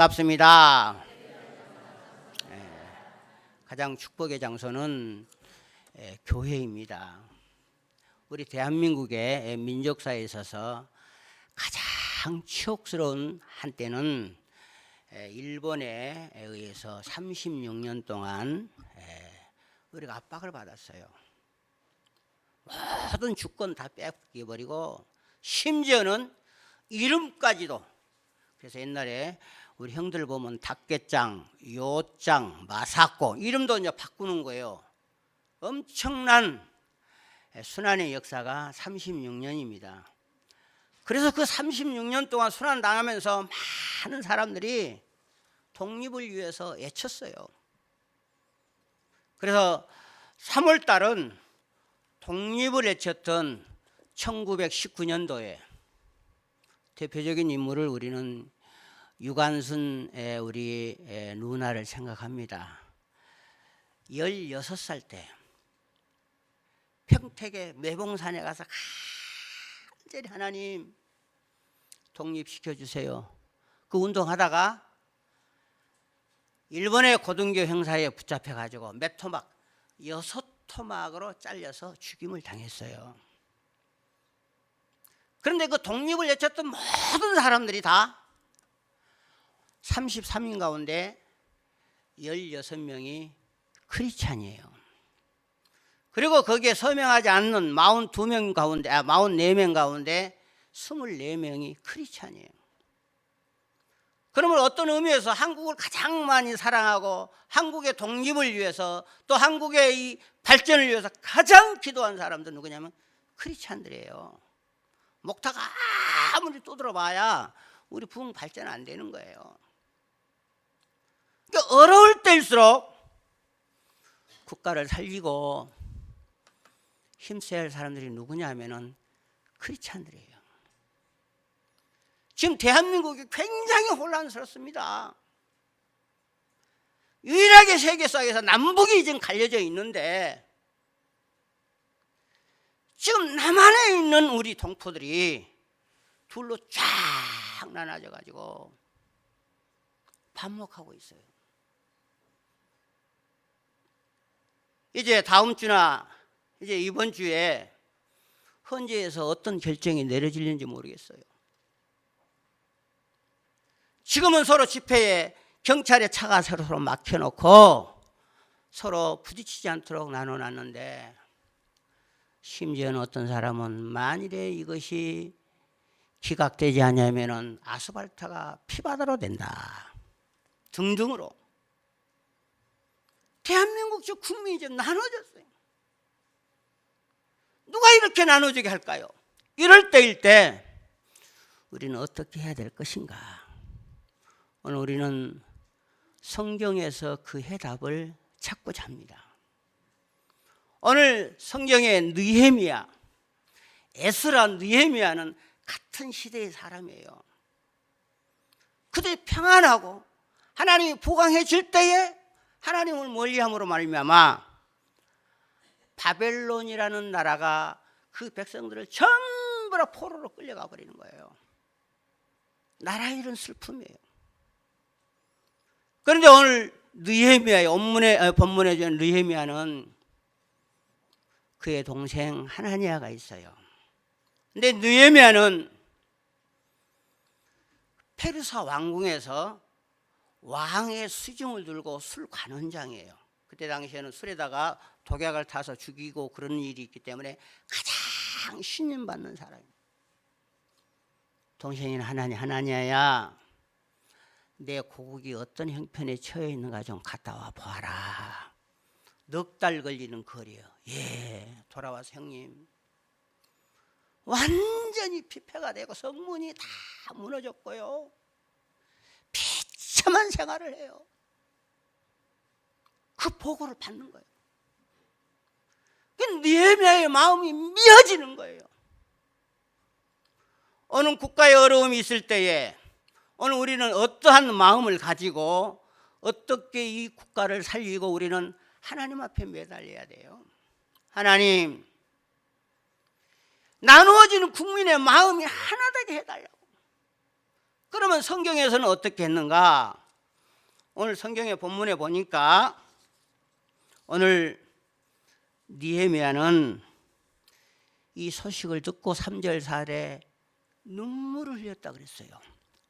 반갑습니다. 가장 축복의 장소는 교회입니다. 우리 대한민국의 민족사에 있어서 가장 치욕스러운 한때는 일본에 의해서 36년 동안 우리가 압박을 받았어요. 모든 주권 다 뺏겨버리고 심지어는 이름까지도. 그래서 옛날에 우리 형들 보면 닭게짱, 요짱, 마사코 이름도 이제 바꾸는 거예요. 엄청난 순환의 역사가 36년입니다. 그래서 그 36년 동안 순환 당하면서 많은 사람들이 독립을 위해서 애쳤어요. 그래서 3월 달은 독립을 외쳤던 1919년도에 대표적인 인물을 우리는 유관순의 우리 누나를 생각합니다. 16살 때 평택의 매봉산에 가서 간절히 하나님 독립시켜 주세요. 그 운동하다가 일본의 고등교 형사에 붙잡혀 가지고 몇 토막 6토막으로 잘려서 죽임을 당했어요. 그런데 그 독립을 외쳤던 모든 사람들이 다 33인 가운데 16명이 크리스찬이에요. 그리고 거기에 서명하지 않는 42명 가운데 44명 가운데 24명이 크리스찬이에요. 그러면 어떤 의미에서 한국을 가장 많이 사랑하고 한국의 독립을 위해서 또 한국의 이 발전을 위해서 가장 기도한 사람도 누구냐면 크리스찬들이에요. 목탁 아무리 두드려봐야 우리 부흥 발전 안 되는 거예요. 그러니까 어려울 때일수록 국가를 살리고 힘써야 할 사람들이 누구냐 하면은 크리스찬들이에요. 지금 대한민국이 굉장히 혼란스럽습니다. 유일하게 세계사에서 남북이 지금 갈려져 있는데 지금 남한에 있는 우리 동포들이 둘로 쫙 나눠져 가지고 반목하고 있어요. 이제 다음 주나 이제 이번 주에 헌재에서 어떤 결정이 내려질는지 모르겠어요. 지금은 서로 집회에 경찰의 차가 서로 막혀놓고 서로 부딪히지 않도록 나눠놨는데 심지어는 어떤 사람은 만일에 이것이 기각되지 않으면 아스팔트가 피바다로 된다 등등으로 대한민국 저 국민이 좀 나눠졌어요. 누가 이렇게 나눠지게 할까요? 이럴 때일 때 우리는 어떻게 해야 될 것인가? 오늘 우리는 성경에서 그 해답을 찾고자 합니다. 오늘 성경의 느헤미야, 에스라, 느헤미야는 같은 시대의 사람이에요. 그들이 평안하고 하나님이 보강해 줄 때에 하나님을 멀리함으로 말미암아 바벨론이라는 나라가 그 백성들을 전부 다 포로로 끌려가 버리는 거예요. 나라 잃은 슬픔이에요. 그런데 오늘 느헤미야의 본문에 준 느헤미야는 그의 동생 하나니아가 있어요. 근데 느헤미야는 페르사 왕궁에서 왕의 수중을 들고 술 관원장이에요. 그때 당시에는 술에다가 독약을 타서 죽이고 그런 일이 있기 때문에 가장 신임받는 사람이에요. 동생인 하나니아야, 내 고국이 어떤 형편에 처해 있는가 좀 갔다 와 보아라. 넉 달 걸리는 거리요. 예, 돌아와서 형님. 완전히 피폐가 되고 성문이 다 무너졌고요. 비참한 생활을 해요. 그 보고를 받는 거예요. 느헤미야의 마음이 미어지는 거예요. 어느 국가에 어려움이 있을 때에 오늘 우리는 어떠한 마음을 가지고 어떻게 이 국가를 살리고 우리는 하나님 앞에 매달려야 돼요. 하나님, 나누어지는 국민의 마음이 하나 되게 해달라고. 그러면 성경에서는 어떻게 했는가? 오늘 성경의 본문에 보니까 오늘 느헤미야는 이 소식을 듣고 3절 4절에 눈물을 흘렸다 그랬어요.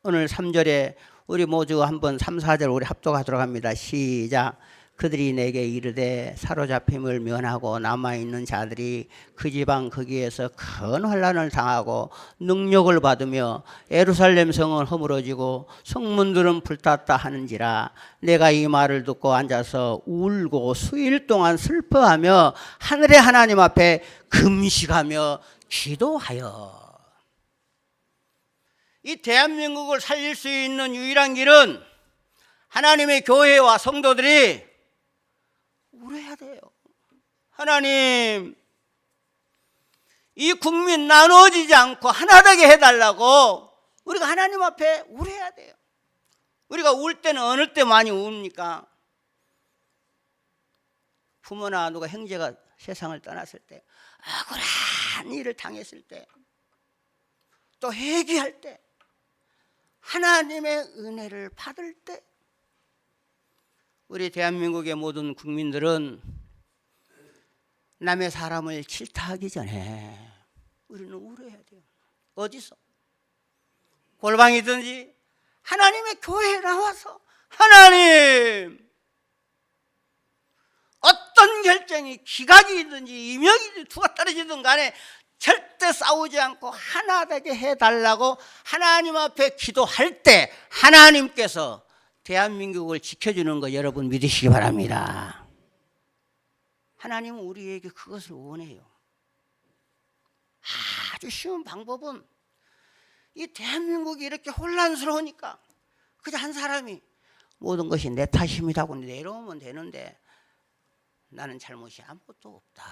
오늘 3절에 우리 모두 한번 3, 4절 우리 합독하도록 합니다. 시작. 그들이 내게 이르되 사로잡힘을 면하고 남아있는 자들이 그 지방 거기에서 큰 환난을 당하고 능력을 받으며 예루살렘 성은 허물어지고 성문들은 불탔다 하는지라. 내가 이 말을 듣고 앉아서 울고 수일 동안 슬퍼하며 하늘의 하나님 앞에 금식하며 기도하여. 이 대한민국을 살릴 수 있는 유일한 길은 하나님의 교회와 성도들이 울어야 돼요. 하나님, 이 국민 나눠지지 않고 하나 되게 해달라고 우리가 하나님 앞에 울어야 돼요. 우리가 울 때는 어느 때 많이 웁니까? 부모나 누가 형제가 세상을 떠났을 때, 억울한 일을 당했을 때, 또 회개할 때, 하나님의 은혜를 받을 때, 우리 대한민국의 모든 국민들은 남의 사람을 질타하기 전에 우리는 울어야 돼요. 어디서? 골방이든지 하나님의 교회에 나와서 하나님, 어떤 결정이 기각이든지 이명이든지 누가 떨어지든 간에 절대 싸우지 않고 하나 되게 해달라고 하나님 앞에 기도할 때 하나님께서 대한민국을 지켜주는 거 여러분 믿으시기 바랍니다. 하나님은 우리에게 그것을 원해요. 아주 쉬운 방법은 이 대한민국이 이렇게 혼란스러우니까 그저 한 사람이 모든 것이 내 탓입니다 하고 내려오면 되는데 나는 잘못이 아무것도 없다.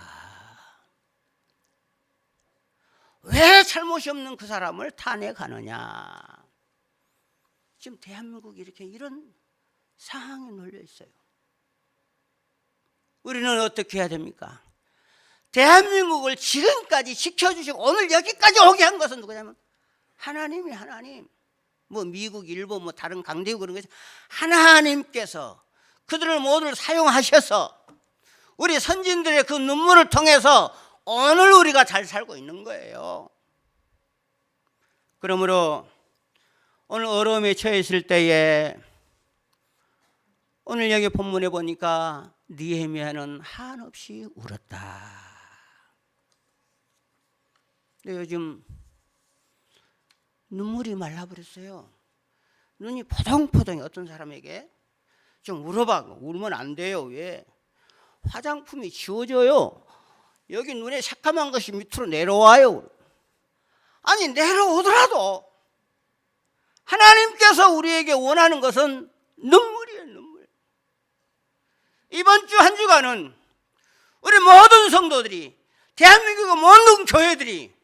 왜 잘못이 없는 그 사람을 탄핵하느냐? 지금 대한민국이 이렇게 이런 상황에 놓여 있어요. 우리는 어떻게 해야 됩니까? 대한민국을 지금까지 지켜주시고 오늘 여기까지 오게 한 것은 누구냐면 하나님이 하나님. 뭐 미국, 일본, 뭐 다른 강대국 그런 것이 하나님께서 그들을 모두를 사용하셔서 우리 선진들의 그 눈물을 통해서 오늘 우리가 잘 살고 있는 거예요. 그러므로 오늘 어려움에 처해 있을 때에 오늘 여기 본문에 보니까 느헤미야는 한없이 울었다. 근데 요즘 눈물이 말라버렸어요. 눈이 포동포동해. 어떤 사람에게 좀 울어봐. 울면 안 돼요. 왜? 화장품이 지워져요. 여기 눈에 새까만 것이 밑으로 내려와요. 아니 내려오더라도 하나님께서 우리에게 원하는 것은 눈물이에요. 눈물. 이번 주 한 주간은 우리 모든 성도들이 대한민국의 모든 교회들이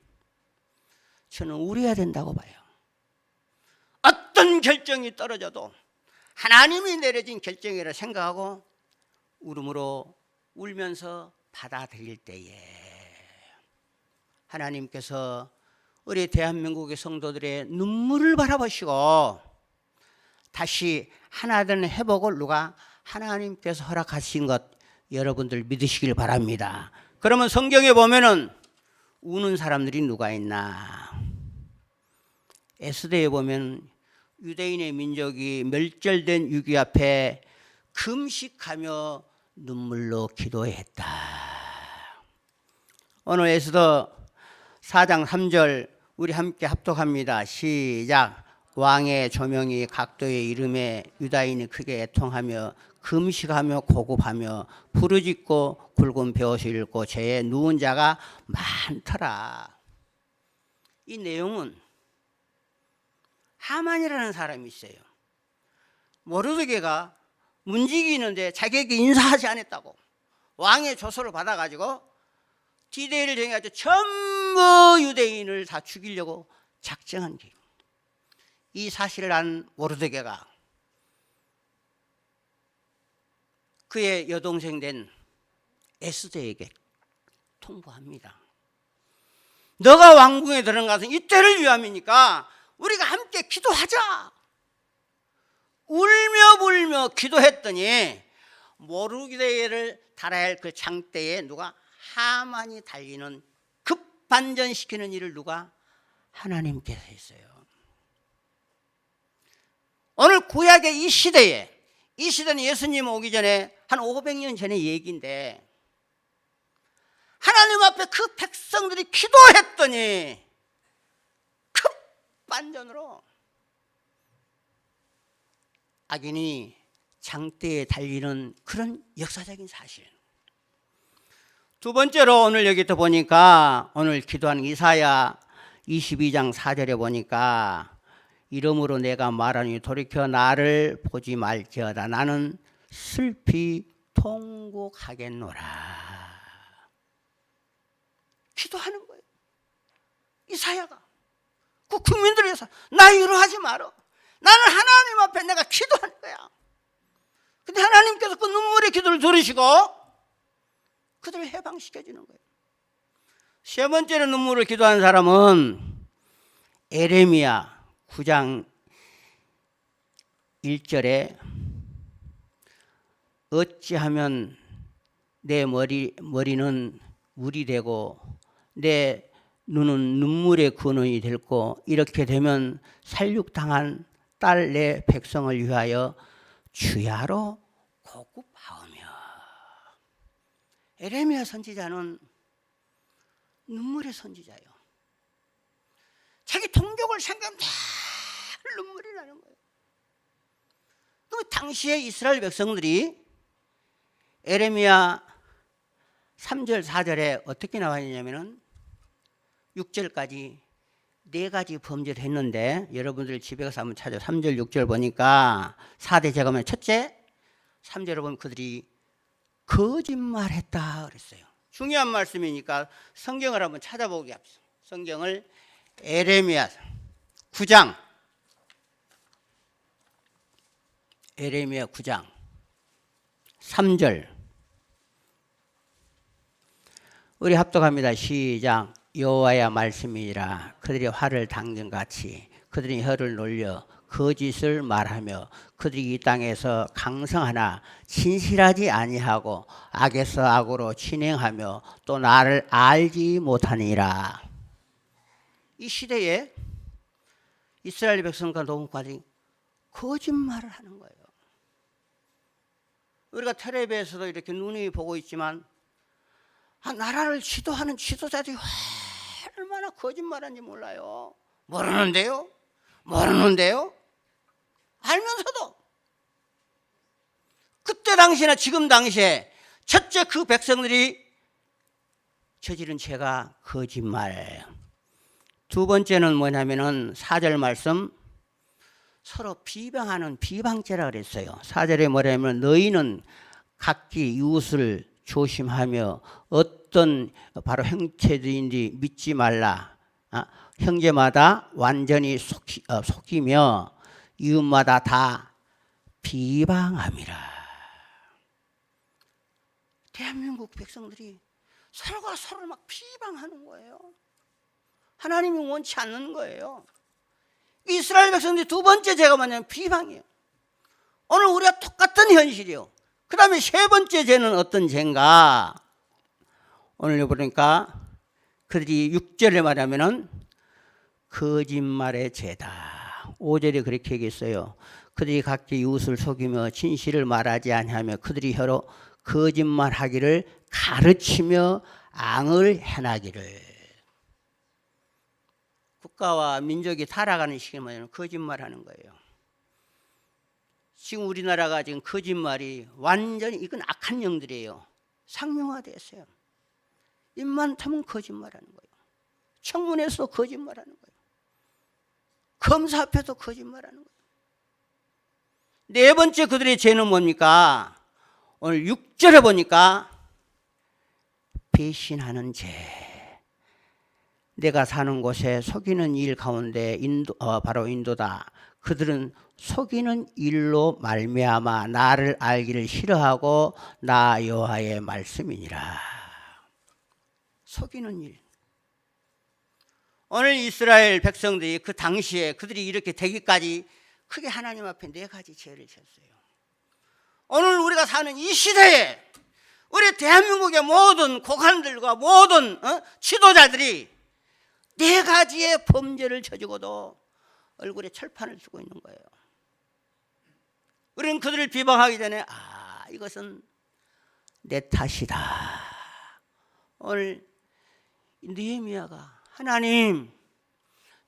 저는 울어야 된다고 봐요. 어떤 결정이 떨어져도 하나님이 내려진 결정이라 생각하고 울음으로 울면서 받아들일 때에 하나님께서 우리 대한민국의 성도들의 눈물을 바라보시고 다시 하나된 회복을 누가 하나님께서 허락하신 것 여러분들 믿으시길 바랍니다. 그러면 성경에 보면은 우는 사람들이 누가 있나? 에스더에 보면 유대인의 민족이 멸절된 위기 앞에 금식하며 눈물로 기도했다. 오늘 에스더 4장 3절 우리 함께 합독합니다. 시작. 왕의 조명이 각도의 이름에 유다인이 크게 애통하며 금식하며 고급하며 부르짖고 굵은 벼옷을 입고 죄에 누운 자가 많더라. 이 내용은 하만이라는 사람이 있어요. 모르드게가 문지기는데 자기에게 인사하지 않았다고 왕의 조서를 받아가지고 디데이를 정해가지고 전부 유대인을 다 죽이려고 작정한 게, 이 사실을 안 모르드게가 그의 여동생 된 에스더에게 통보합니다. 너가 왕궁에 들어가서 이때를 위함이니까 우리가 함께 기도하자. 울며 불며 기도했더니 모르게를 달아야 할 그 장대에 누가 하만이 달리는 급반전시키는 일을 누가? 하나님께서 했어요. 오늘 구약의 이 시대에, 이 시대는 예수님 오기 전에 한 500년 전의 얘기인데, 하나님 앞에 그 백성들이 기도했더니 급반전으로 악인이 장대에 달리는 그런 역사적인 사실. 두 번째로 오늘 여기 또 보니까, 오늘 기도한 이사야 22장 4절에 보니까, 이러므로 내가 말하니 돌이켜 나를 보지 말지어다. 나는 슬피 통곡하겠노라. 기도하는 거예요. 이사야가 그 국민들을 위해서 나 위로하지 마라. 나는 하나님 앞에 내가 기도하는 거야. 근데 하나님께서 그 눈물의 기도를 들으시고 그들을 해방시켜주는 거예요. 세 번째로 눈물을 기도한 사람은 에레미야 9장 1절에 어찌하면 내 머리는 물이 되고 내 눈은 눈물의 근원이 되고 이렇게 되면 살육당한 딸 내 백성을 위하여 주야로 고급하오며. 에레미야 선지자는 눈물의 선지자예요. 자기 동족을 생각하면 다 눈물이 나는 거예요. 그럼 당시에 이스라엘 백성들이 에레미야 3절 4절에 어떻게 나와 있냐면은 6절까지 네 가지 범죄를 했는데, 여러분들 집에 가서 한번 찾아 3절 6절 보니까 4대 제거하면 첫째 3절을 보면 그들이 거짓말했다 그랬어요. 중요한 말씀이니까 성경을 한번 찾아보게 합시다. 성경을 에레미야 9장, 에레미야 9장 3절 우리 합독합니다. 시작. 여호와의 말씀이니라. 그들이 화를 당근같이 그들이 혀를 놀려 거짓을 말하며 그들이 이 땅에서 강성하나 진실하지 아니하고 악에서 악으로 진행하며 또 나를 알지 못하니라. 이 시대에 이스라엘 백성과 노동자들이 거짓말을 하는 거예요. 우리가 텔레비에서도 이렇게 눈이 보고 있지만 나라를 지도하는 지도자들이 얼마나 거짓말하는지 몰라요. 모르는데요? 알면서도 그때 당시나 지금 당시에 첫째 그 백성들이 저지른 죄가 거짓말. 두 번째는 뭐냐면은 4절 말씀, 서로 비방하는 비방죄라 그랬어요. 4절에 뭐냐면 너희는 각기 이웃을 조심하며 어떤 바로 형제들인지 믿지 말라. 형제마다 완전히 속이며 이웃마다 다 비방함이라. 대한민국 백성들이 서로가 서로를 막 비방하는 거예요. 하나님이 원치 않는 거예요. 이스라엘 백성들이 두 번째 죄가 뭐냐면 비방이에요. 오늘 우리가 똑같은 현실이요. 그 다음에 세 번째 죄는 어떤 죄인가? 오늘 보니까 그들이 6절에 말하면은 거짓말의 죄다. 5절에 그렇게 얘기했어요. 그들이 각기 이웃을 속이며 진실을 말하지 아니하며 그들이 혀로 거짓말하기를 가르치며 앙을 행하기를. 국가와 민족이 타락하는 시기에 뭐냐면 거짓말하는 거예요. 지금 우리나라가 지금 거짓말이 완전히 이건 악한 영들이에요. 상용화됐어요. 입만 타면 거짓말하는 거예요. 청문회에서 거짓말하는 거예요. 검사 앞에도 거짓말하는 거예요. 네 번째 그들의 죄는 뭡니까? 오늘 6절에 보니까 배신하는 죄. 내가 사는 곳에 속이는 일 가운데 바로 인도다. 그들은 속이는 일로 말미암아 나를 알기를 싫어하고 나 여호와의 말씀이니라. 속이는 일. 오늘 이스라엘 백성들이 그 당시에 그들이 이렇게 되기까지 크게 하나님 앞에 4가지 죄를 졌어요. 오늘 우리가 사는 이 시대에 우리 대한민국의 모든 고관들과 모든 지도자들이 4가지의 범죄를 저지고도 얼굴에 철판을 쓰고 있는 거예요. 우리는 그들을 비방하기 전에 이것은 내 탓이다. 오늘 느헤미야가 하나님,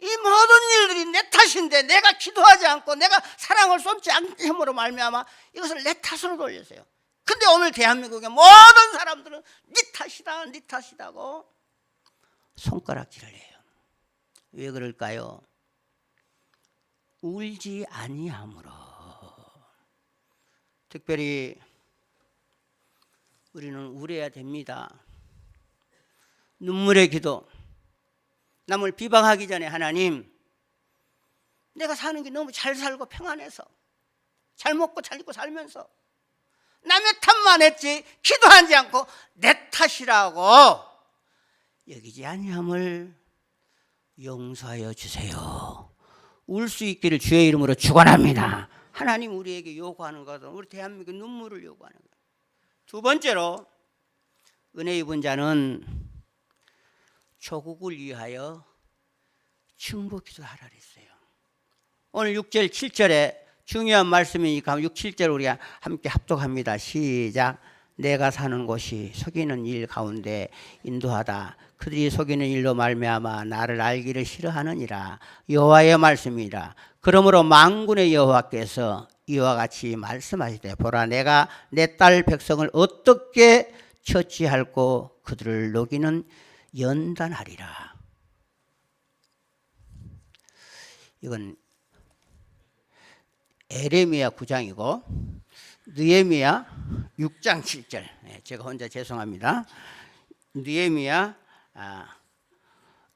이 모든 일들이 내 탓인데 내가 기도하지 않고 내가 사랑을 쏟지 않음으로 말미암아 이것을 내 탓으로 돌렸어요. 근데 오늘 대한민국의 모든 사람들은 네 탓이다, 네 탓이다고 손가락질을 해요. 왜 그럴까요? 울지 아니함으로. 특별히 우리는 울어야 됩니다. 눈물의 기도. 남을 비방하기 전에 하나님, 내가 사는 게 너무 잘 살고 평안해서 잘 먹고 잘 입고 살면서 남의 탓만 했지 기도하지 않고 내 탓이라고 여기지 아니함을 용서하여 주세요. 울 수 있기를 주의 이름으로 축원합니다. 하나님 우리에게 요구하는 것은 우리 대한민국 눈물을 요구하는 거예요. 2번째로 은혜 입은 자는 조국을 위하여 중보 기도하라 그랬어요. 오늘 6절 7절에 중요한 말씀이니까 6, 7절 우리가 함께 합독합니다. 시작. 내가 사는 곳이 속이는 일 가운데 인도하다. 그들이 속이는 일로 말미암아 나를 알기를 싫어하느니라. 여호와의 말씀이라. 그러므로 만군의 여호와께서 이와 같이 말씀하시되 보라 내가 내 딸 백성을 어떻게 처치할고 그들을 녹이는 연단하리라. 이건 에레미야 9장이고 느헤미야 6장 7절. 제가 혼자 죄송합니다. 느헤미야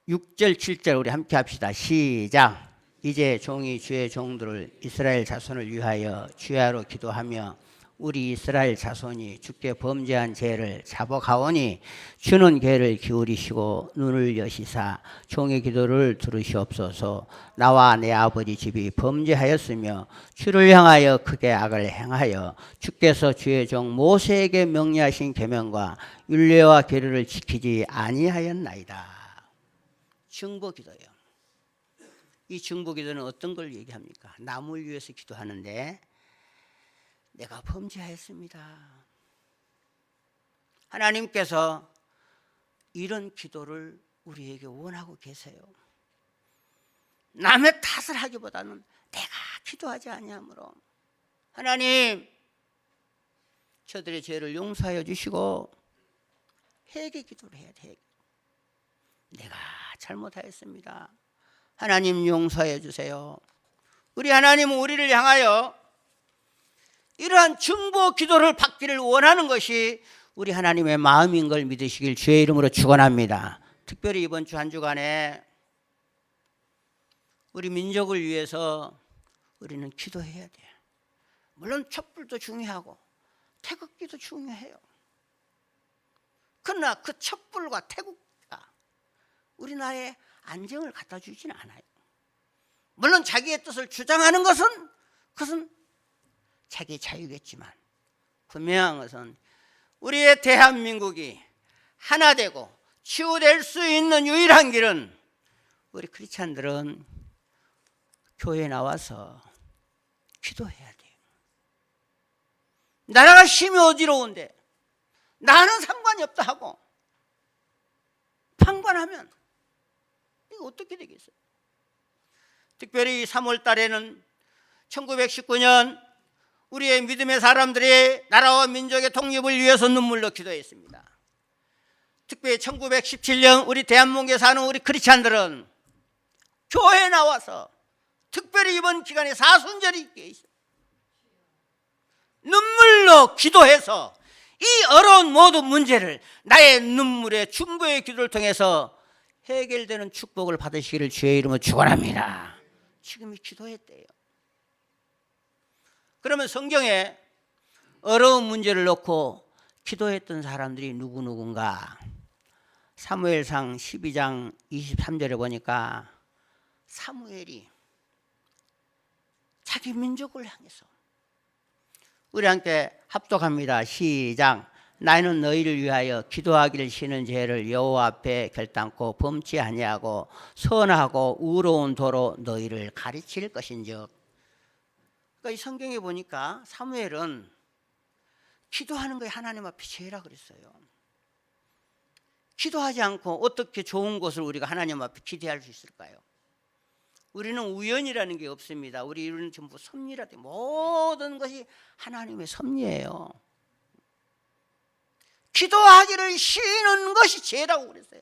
6절 7절 우리 함께 합시다. 시작. 이제 종이 주의 종들을 이스라엘 자손을 위하여 주야로 기도하며 우리 이스라엘 자손이 주께 범죄한 죄를 자복하오니 주는 귀를 기울이시고 눈을 여시사 종의 기도를 들으시옵소서. 나와 내 아버지 집이 범죄하였으며 주를 향하여 크게 악을 행하여 주께서 주의 종 모세에게 명령하신 계명과 율례와 계율을 지키지 아니하였나이다. 중보기도예요. 이 중보기도는 어떤 걸 얘기합니까? 남을 위해서 기도하는데 내가 범죄하였습니다. 하나님께서 이런 기도를 우리에게 원하고 계세요. 남의 탓을 하기보다는 내가 기도하지 아니하므로 하나님 저들의 죄를 용서하여 주시고 회개 기도를 해야 돼. 내가 잘못하였습니다. 하나님 용서해 주세요. 우리 하나님은 우리를 향하여 이러한 중보 기도를 받기를 원하는 것이 우리 하나님의 마음인 걸 믿으시길 주의 이름으로 축원합니다. 특별히 이번 주 한 주간에 우리 민족을 위해서 우리는 기도해야 돼요. 물론 촛불도 중요하고 태극기도 중요해요. 그러나 그 촛불과 태극기가 우리나라에 안정을 갖다 주지는 않아요. 물론 자기의 뜻을 주장하는 것은 그것은 자기 자유겠지만 분명한 것은 우리의 대한민국이 하나 되고 치유될 수 있는 유일한 길은 우리 크리스찬들은 교회에 나와서 기도해야 돼요. 나라가 심히 어지러운데 나는 상관이 없다 하고 판관하면 이거 어떻게 되겠어요? 특별히 3월 달에는 1919년 우리의 믿음의 사람들이 나라와 민족의 독립을 위해서 눈물로 기도했습니다. 특별히 1917년 우리 대한민국에 사는 우리 크리스찬들은 교회에 나와서 특별히 이번 기간에 사순절이 있게 있어요. 눈물로 기도해서 이 어려운 모든 문제를 나의 눈물의 중보의 기도를 통해서 해결되는 축복을 받으시기를 주의 이름으로 축원합니다. 지금이 기도했대요. 그러면 성경에 어려운 문제를 놓고 기도했던 사람들이 누구누군가? 사무엘상 12장 23절에 보니까 사무엘이 자기 민족을 향해서 우리 함께 합독합니다. 시작. 나는 너희를 위하여 기도하기를 쉬는 죄를 여호와 앞에 결단코 범치 아니하고 선하고 의로운 도로 너희를 가르칠 것인즉. 그러니까 이 성경에 보니까 사무엘은 기도하는 것이 하나님 앞에 죄라 그랬어요. 기도하지 않고 어떻게 좋은 것을 우리가 하나님 앞에 기대할 수 있을까요? 우리는 우연이라는 게 없습니다. 우리는 전부 섭리라 돼. 모든 것이 하나님의 섭리예요. 기도하기를 쉬는 것이 죄라고 그랬어요.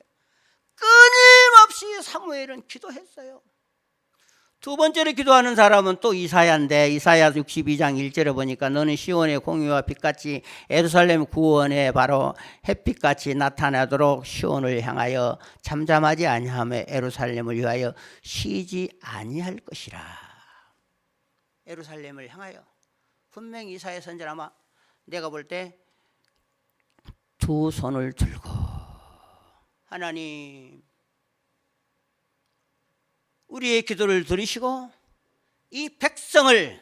끊임없이 사무엘은 기도했어요. 두 번째로 기도하는 사람은 또 이사야인데, 이사야 62장 1절에 보니까 너는 시온의 공의와 빛같이 예루살렘 구원에 바로 햇빛같이 나타나도록 시온을 향하여 잠잠하지 아니하며 예루살렘을 위하여 쉬지 아니할 것이라. 예루살렘을 향하여 분명히 이사야 선지자 아마 내가 볼 때 두 손을 들고 하나님 우리의 기도를 들으시고 이 백성을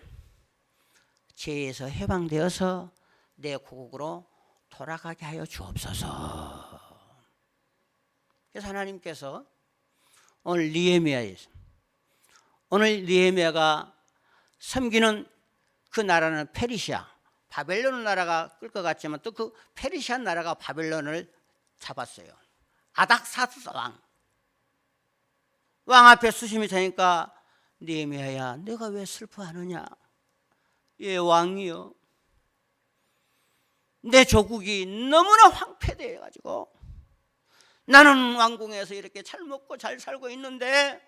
죄에서 해방되어서 내 고국으로 돌아가게 하여 주옵소서. 그래서 하나님께서 오늘 느헤미야가 섬기는 그 나라는 페르시아, 바벨론 나라가 끌 것 같지만 또 그 페르시아 나라가 바벨론을 잡았어요. 아닥사스 왕 앞에 수심이 되니까 느헤미야야 내가 왜 슬퍼하느냐. 예 왕이요, 내 조국이 너무나 황폐되어 가지고 나는 왕궁에서 이렇게 잘 먹고 잘 살고 있는데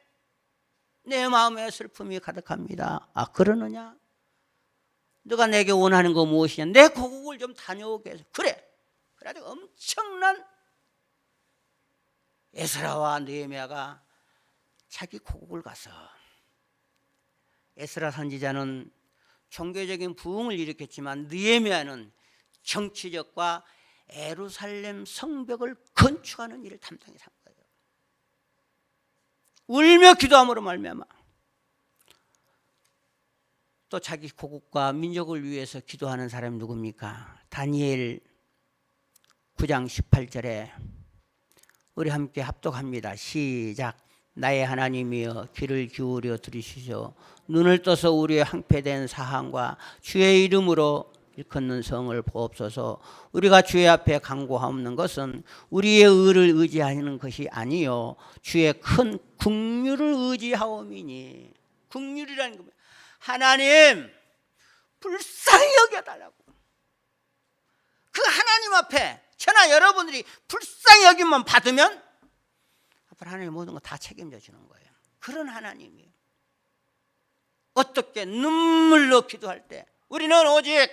내 마음에 슬픔이 가득합니다. 아 그러느냐? 너가 내게 원하는 거 무엇이냐? 내 고국을 좀 다녀오게 해서. 그래. 그래가지고 엄청난 에스라와 느헤미야가 자기 고국을 가서, 에스라 선지자는 종교적인 부흥을 일으켰지만 느헤미야는 정치적과 예루살렘 성벽을 건축하는 일을 담당해서 한 거예요. 울며 기도함으로 말미암아 또 자기 고국과 민족을 위해서 기도하는 사람이 누굽니까? 다니엘 9장 18절에 우리 함께 합독합니다. 시작. 나의 하나님이여 귀를 기울여 들으시소. 눈을 떠서 우리의 황폐된 사항과 주의 이름으로 일컫는 성을 보옵소서. 우리가 주의 앞에 간구하옵는 것은 우리의 의를 의지하는 것이 아니요 주의 큰 긍휼을 의지하옵이니. 긍휼이라는 겁니다. 하나님 불쌍히 여겨달라고. 그 하나님 앞에 저나 여러분들이 불쌍히 여김만 받으면 앞으로 하나님 모든 거 다 책임져 주는 거예요. 그런 하나님이에요. 어떻게 눈물로 기도할 때 우리는 오직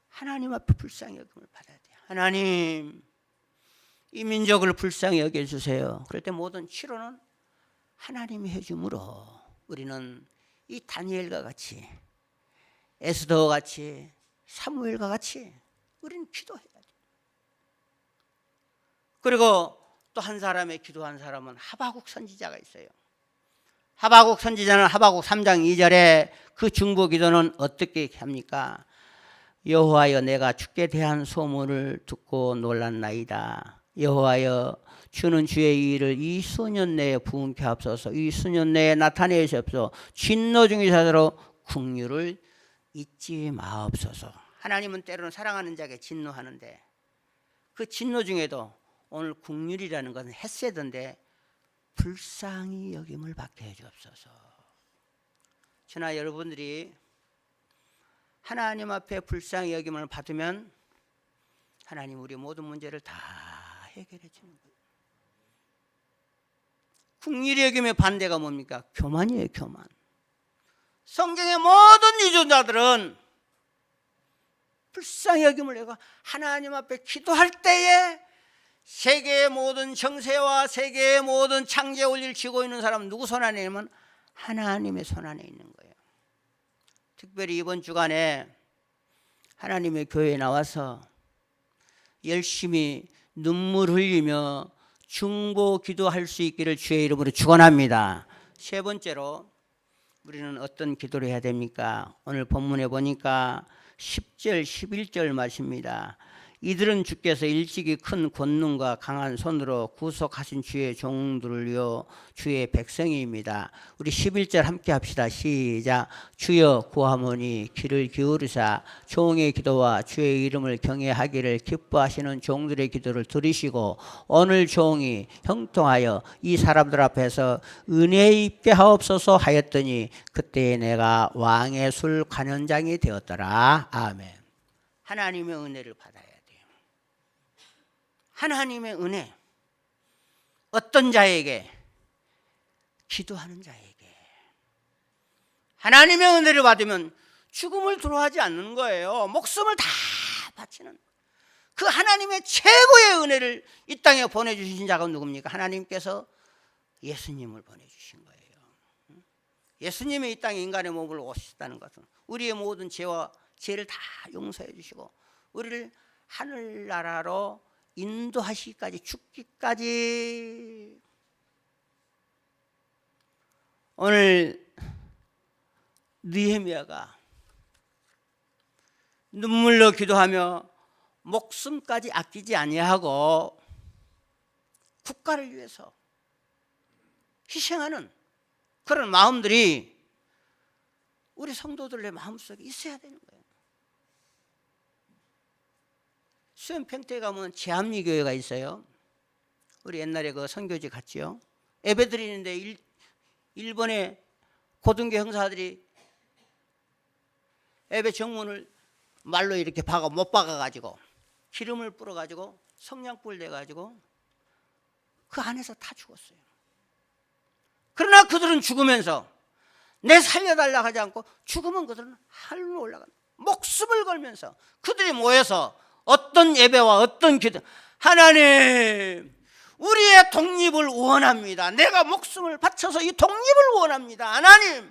하나님 앞에 불쌍히 여김을 받아야 돼요. 하나님 이 민족을 불쌍히 여겨주세요. 그럴 때 모든 치료는 하나님이 해주므로 우리는 이 다니엘과 같이 에스더와 같이 사무엘과 같이 우리는 기도해야 돼요. 그리고 또 한 사람의 기도한 사람은 하박국 선지자가 있어요. 하박국 선지자는 하박국 3장 2절에 그 중보 기도는 어떻게 합니까? 여호와여 내가 주께 대한 소문을 듣고 놀랐나이다. 여호와여 주는 주의 일을 이 수년 내에 부응케 하옵소서. 이 수년 내에 나타내시옵소서. 진노 중의 자들로 긍휼을 잊지 마옵소서. 하나님은 때로는 사랑하는 자에게 진노하는데 그 진노 중에도 오늘 긍휼이라는 것은 헤세드인데 불쌍히 여김을 받게 해주옵소서. 저나 여러분들이 하나님 앞에 불쌍히 여김을 받으면 하나님 우리 모든 문제를 다 해결해 주는 거예요. 긍휼히 여김의 반대가 뭡니까? 교만이에요. 교만. 성경의 모든 유전자들은 불쌍히 여김을 내고 하나님 앞에 기도할 때에 세계의 모든 정세와 세계의 모든 창조의 원리를 쥐고 있는 사람은 누구 손 안에 있냐면 하나님의 손 안에 있는 거예요. 특별히 이번 주간에 하나님의 교회에 나와서 열심히 눈물 흘리며 중보 기도할 수 있기를 주의 이름으로 축원합니다. 세 번째로 우리는 어떤 기도를 해야 됩니까? 오늘 본문에 보니까 10절 11절 말씀입니다. 이들은 주께서 일찍이 큰 권능과 강한 손으로 구속하신 주의 종들을요 주의 백성입니다. 우리 11절 함께 합시다. 시작. 주여 구하오니 귀를 기울이사 종의 기도와 주의 이름을 경외하기를 기뻐하시는 종들의 기도를 들으시고 오늘 종이 형통하여 이 사람들 앞에서 은혜 입게 하옵소서 하였더니 그때 내가 왕의 술 관원장이 되었더라. 아멘. 하나님의 은혜를 받아야 돼요. 하나님의 은혜. 어떤 자에게? 기도하는 자에게. 하나님의 은혜를 받으면 죽음을 두려워하지 않는 거예요. 목숨을 다 바치는 그 하나님의 최고의 은혜를 이 땅에 보내주신 자가 누굽니까? 하나님께서 예수님을 보내주신 거예요. 예수님이 이 땅에 인간의 몸을 오셨다는 것은 우리의 모든 죄를 다 용서해 주시고 우리를 하늘나라로 인도하시기까지, 죽기까지. 오늘 느헤미야가 눈물로 기도하며 목숨까지 아끼지 아니하고 국가를 위해서 희생하는 그런 마음들이 우리 성도들의 마음속에 있어야 되는 거예요. 수원 평택에 가면 제합리교회가 있어요. 우리 옛날에 그 선교지 갔지요. 예배 드리는데 일본의 고등교 형사들이 예배 정문을 말로 이렇게 못 박아가지고 기름을 뿌려가지고 성냥불 내가지고 그 안에서 다 죽었어요. 그러나 그들은 죽으면서 내 살려달라 하지 않고 죽으면 그들은 하늘로 올라간다. 목숨을 걸면서 그들이 모여서 어떤 예배와 어떤 기도, 하나님 우리의 독립을 원합니다. 내가 목숨을 바쳐서 이 독립을 원합니다. 하나님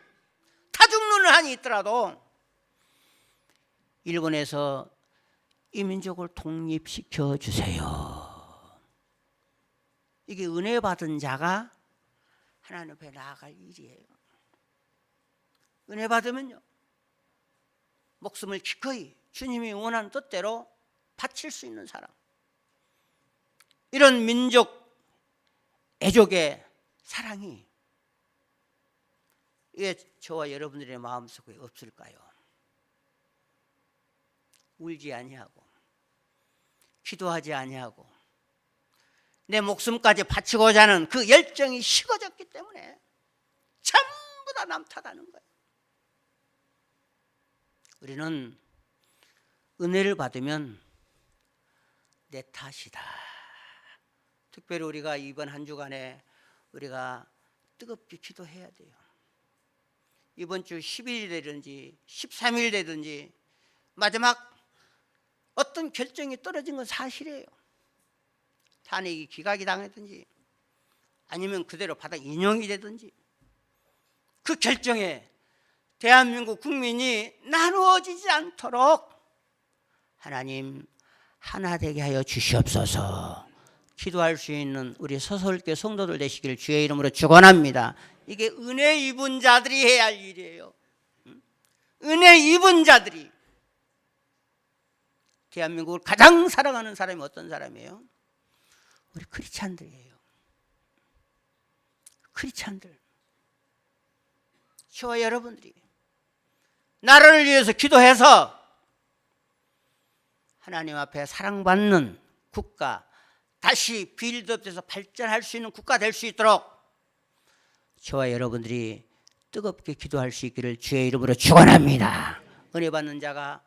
다 죽는 한이 있더라도 일본에서 이 민족을 독립시켜 주세요. 이게 은혜 받은 자가 하나님 앞에 나아갈 일이에요. 은혜 받으면요 목숨을 기꺼이 주님이 원하는 뜻대로 바칠 수 있는 사람, 이런 민족 애족의 사랑이 왜 저와 여러분들의 마음속에 없을까요? 울지 아니하고 기도하지 아니하고 내 목숨까지 바치고자 하는 그 열정이 식어졌기 때문에 전부 다 남 탓하는 거예요. 우리는 은혜를 받으면 내 탓이다. 특별히 우리가 이번 한 주간에 우리가 뜨겁게 기도해야 돼요. 이번 주 10일이 되든지 13일 되든지 마지막 어떤 결정이 떨어진 건 사실이에요. 탄핵이 기각이 당했든지 아니면 그대로 바닥 인용이 되든지 그 결정에 대한민국 국민이 나누어지지 않도록 하나님 하나 되게 하여 주시옵소서. 기도할 수 있는 우리 서서울교회 성도들 되시기를 주의 이름으로 축원합니다. 이게 은혜 입은 자들이 해야 할 일이에요. 은혜 입은 자들이. 대한민국을 가장 사랑하는 사람이 어떤 사람이에요? 우리 크리스찬들이에요. 크리스찬들. 저와 여러분들이 나라를 위해서 기도해서 하나님 앞에 사랑받는 국가, 다시 빌드업돼서 발전할 수 있는 국가 될 수 있도록 저와 여러분들이 뜨겁게 기도할 수 있기를 주의 이름으로 축원합니다. 은혜 받는 자가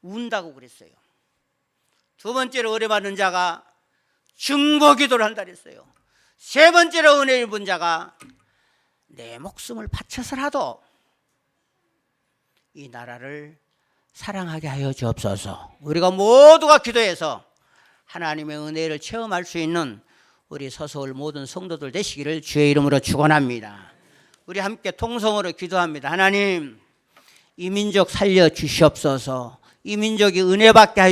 운다고 그랬어요. 두 번째로 은혜 받는 자가 중보 기도를 한다 그랬어요. 세 번째로 은혜 입은 자가 내 목숨을 바쳐서라도 이 나라를 사랑하게 하여 주옵소서. 우리가 모두가 기도해서 하나님의 은혜를 체험할 수 있는 우리 서서울 모든 성도들 되시기를 주의 이름으로 축원합니다. 우리 함께 통성으로 기도합니다. 하나님, 이 민족 살려 주시옵소서. 이 민족이 은혜 받게 하여